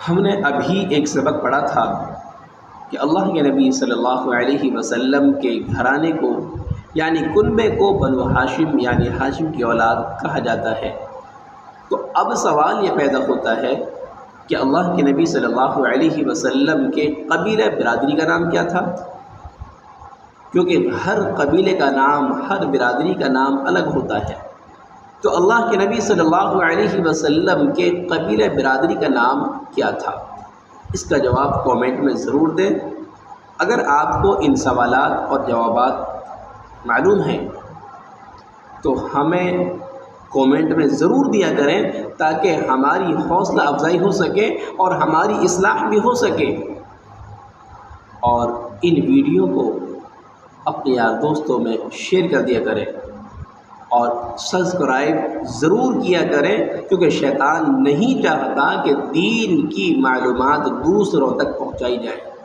ہم نے ابھی ایک سبق پڑھا تھا کہ اللہ کے نبی صلی اللہ علیہ وسلم کے گھرانے کو یعنی کنبے کو بنو ہاشم یعنی ہاشم کی اولاد کہا جاتا ہے۔ تو اب سوال یہ پیدا ہوتا ہے کہ اللہ کے نبی صلی اللہ علیہ وسلم کے قبیلہ برادری کا نام کیا تھا؟ کیونکہ ہر قبیلے کا نام، ہر برادری کا نام الگ ہوتا ہے۔ تو اللہ کے نبی صلی اللہ علیہ وسلم کے قبیلہ برادری کا نام کیا تھا؟ اس کا جواب کومنٹ میں ضرور دیں۔ اگر آپ کو ان سوالات اور جوابات معلوم ہیں تو ہمیں کومنٹ میں ضرور دیا کریں تاکہ ہماری حوصلہ افزائی ہو سکے اور ہماری اصلاح بھی ہو سکے۔ اور ان ویڈیو کو اپنے یار دوستوں میں شیئر کر دیا کریں اور سبسکرائب ضرور کیا کریں، کیونکہ شیطان نہیں چاہتا کہ دین کی معلومات دوسروں تک پہنچائی جائے۔